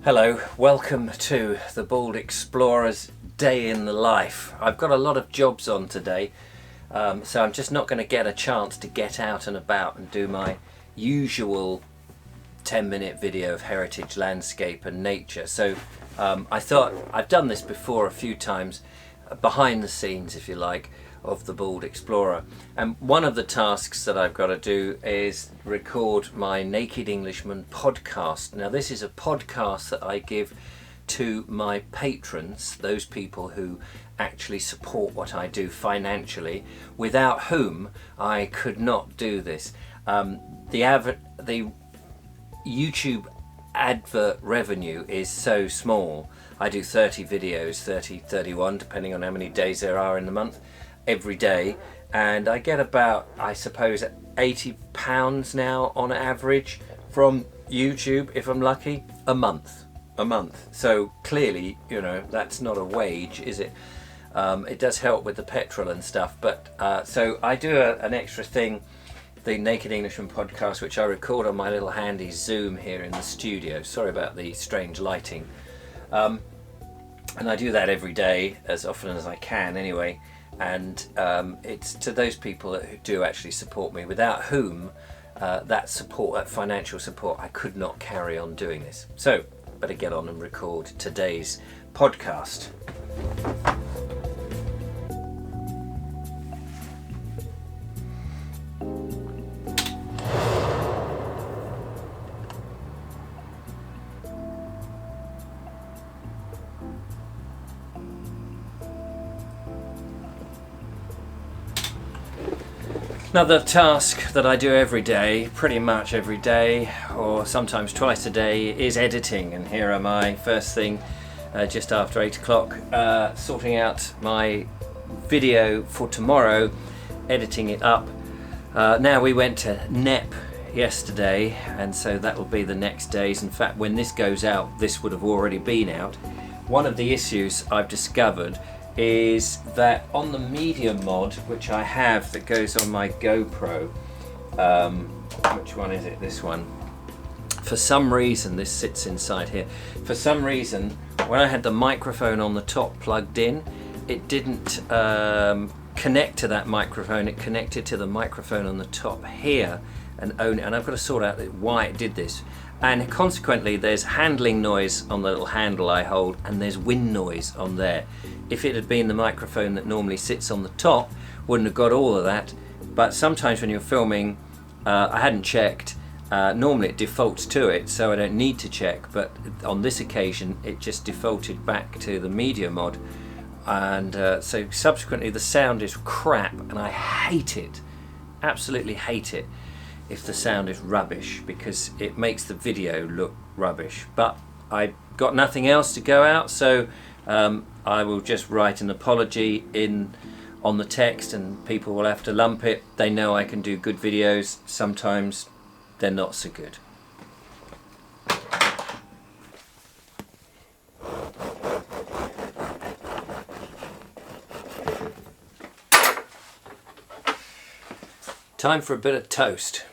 Hello, welcome to the Bald Explorer's Day in the Life. I've got a lot of jobs on today, so I'm just not going to get a chance to get out and about and do my usual 10-minute video of heritage, landscape and nature. So I thought, I've done this before a few times, behind the scenes if you like, of the Bald Explorer, and one of the tasks that I've got to do is record my Naked Englishman podcast. Now this is a podcast that I give to my patrons, those people who actually support what I do financially, without whom I could not do this. The YouTube advert revenue is so small. I do 30 videos, 31 depending on how many days there are in the month, every day, and I get about, I suppose, £80 now on average from YouTube, if I'm lucky, a month. So clearly, you know, that's not a wage, is it? It does help with the petrol and stuff, but so I do an extra thing, the Naked Englishman podcast, which I record on my little handy Zoom here in the studio. Sorry about the strange lighting. And I do that every day, as often as I can anyway. And it's to those people who do actually support me, without whom that support, that financial support, I could not carry on doing this. So better get on and record today's podcast. Another task that I do every day, pretty much every day, or sometimes twice a day, is editing. And here am I, first thing, just after 8 o'clock, sorting out my video for tomorrow, editing it up. Now we went to NEP yesterday, and so that will be the next days. In fact, when this goes out, this would have already been out. One of the issues I've discovered is that on the media mod, which I have, that goes on my GoPro, which one is it? This one. For some reason, this sits inside here. For some reason, when I had the microphone on the top plugged in, it didn't connect to that microphone. It connected to the microphone on the top here, and I've got to sort out why it did this. And consequently, there's handling noise on the little handle I hold, and there's wind noise on there. If it had been the microphone that normally sits on the top, wouldn't have got all of that. But sometimes when you're filming, I hadn't checked. Normally it defaults to it, so I don't need to check. But on this occasion, it just defaulted back to the media mod. And so subsequently, the sound is crap, and I hate it. Absolutely hate it if the sound is rubbish, because it makes the video look rubbish. But I got nothing else to go out, so I will just write an apology on the text, and people will have to lump it. They know I can do good videos. Sometimes they're not so good. Time for a bit of toast.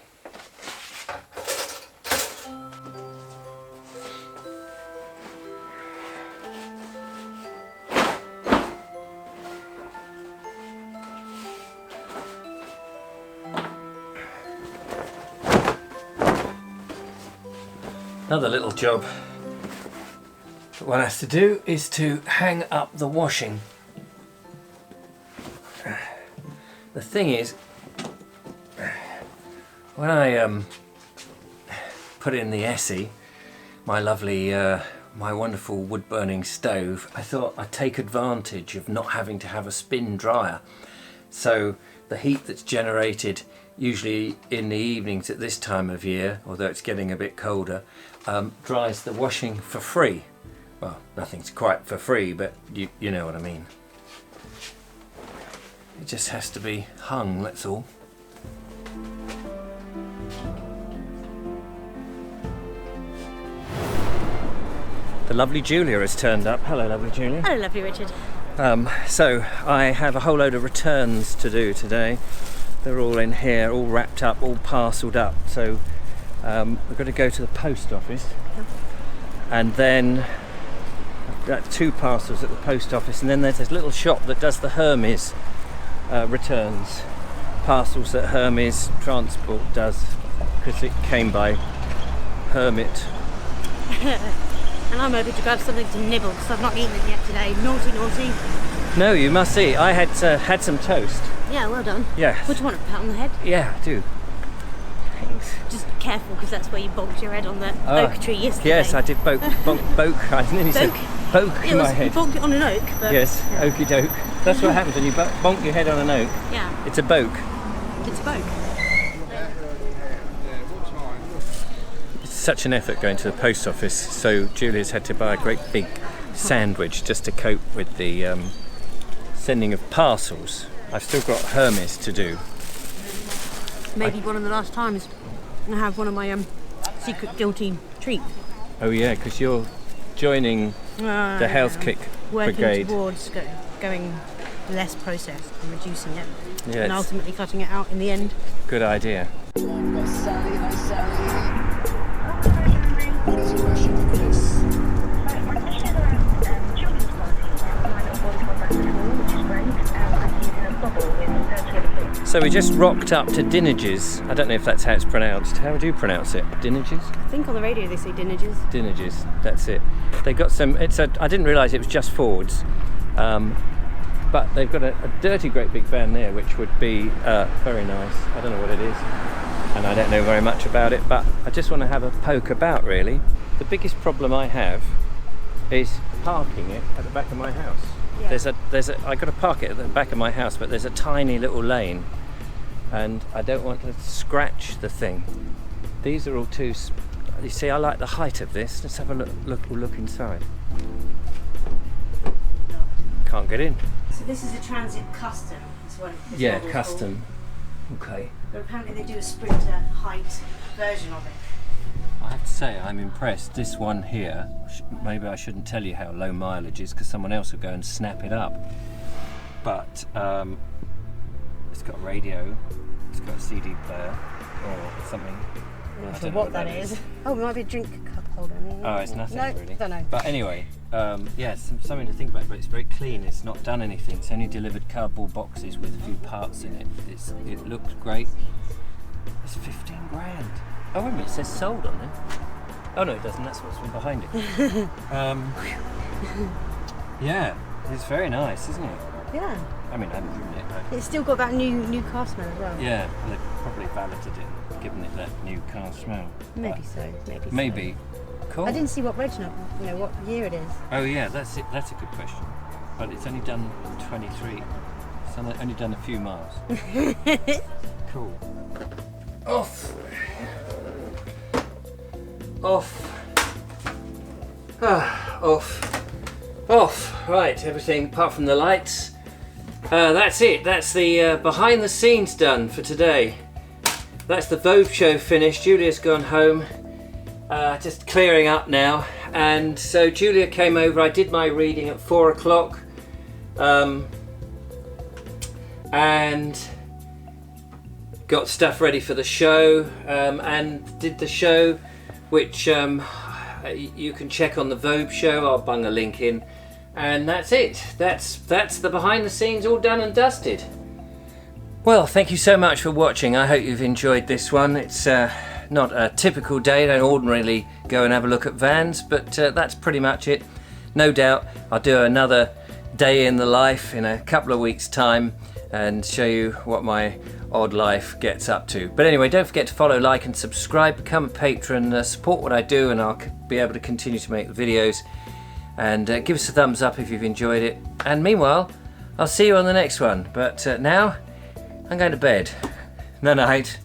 Another little job that one has to do is to hang up the washing. The thing is, when I put in the Essie, my lovely, my wonderful wood-burning stove, I thought I'd take advantage of not having to have a spin dryer. So the heat that's generated usually in the evenings at this time of year, although it's getting a bit colder, dries the washing for free. Well, nothing's quite for free, but you know what I mean. It just has to be hung, that's all. The lovely Julia has turned up. Hello, lovely Julia. Hello, lovely Richard. So I have a whole load of returns to do today. They're all in here, all wrapped up, all parcelled up. So we're going to go to the post office and then two parcels at the post office, and then there's this little shop that does the Hermes returns, parcels that Hermes Transport does, because it came by Hermit. And I'm hoping to grab something to nibble because I've not eaten it yet today. Naughty, naughty. No, you must eat. I had some toast. Yeah, well done. Yeah. Would you want a pat on the head? Yeah, I do. Thanks. Just careful, because that's where you bonked your head on the oak tree yesterday. Yes, I did boke. I nearly said boke in my head. You bonked it on an oak. But yes, yeah. Oaky doke. That's what happens when you bonk your head on an oak. Yeah. It's a boke. It's a boke. It's such an effort going to the post office, so Julia's had to buy a great big sandwich just to cope with the sending of parcels. I've still got Hermes to do. Maybe one of the last times I have one of my secret guilty treat. Oh yeah, because you're joining the health kick brigade. Working towards going less processed and reducing it, yes. And ultimately cutting it out in the end. Good idea. So we just rocked up to Dinnages. I don't know if that's how it's pronounced. How would you pronounce it? Dinnages? I think on the radio they say Dinnages. Dinnages, that's it. They got some. I didn't realise it was just Fords, but they've got a dirty, great big van there, which would be very nice. I don't know what it is, and I don't know very much about it, but I just want to have a poke about. Really, the biggest problem I have is parking it at the back of my house. Yeah. I got to park it at the back of my house, but there's a tiny little lane, and I don't want to scratch the thing. These are all too. You see, I like the height of this. Let's have a look inside. Can't get in. So this is a Transit Custom. Yeah, custom. Okay. But apparently they do a Sprinter height version of it. I have to say, I'm impressed. This one here, maybe I shouldn't tell you how low mileage is, because someone else will go and snap it up. But it's got a radio, it's got a CD player, or something. I'm not sure what that is. Oh, it might be a drink cup holder. Oh, it's nothing really. Don't know. But anyway, yes, something to think about. But it's very clean. It's not done anything. It's only delivered cardboard boxes with a few parts in it. It looks great. It's 15 grand. Oh, wait a minute, it says sold on it. Oh no, it doesn't, that's what's behind it. Yeah, it's very nice, isn't it? Yeah. I mean, I haven't driven it. It's still got that new car smell as well. Yeah, they've probably valeted it, given it that new car smell. Maybe so. Maybe. Cool. I didn't see what reg number, what year it is. Oh yeah, that's it. That's a good question. But it's only done 23. It's only done a few miles. Cool. Off. Off. Right, everything apart from the lights. That's it. That's the behind the scenes done for today. That's the Vobes show finished. Julia's gone home. Just clearing up now. And so Julia came over. I did my reading at 4 o'clock. And got stuff ready for the show. And did the show, which you can check on the Vobes show. I'll bung a link in. And that's it. That's the behind the scenes all done and dusted. Well, thank you so much for watching. I hope you've enjoyed this one. It's not a typical day. I don't ordinarily go and have a look at vans, but that's pretty much it. No doubt I'll do another day in the life in a couple of weeks' time and show you what my odd life gets up to. But anyway, don't forget to follow, like and subscribe, become a patron, support what I do, and I'll be able to continue to make the videos. And give us a thumbs up if you've enjoyed it. And meanwhile, I'll see you on the next one. But now, I'm going to bed. Night night.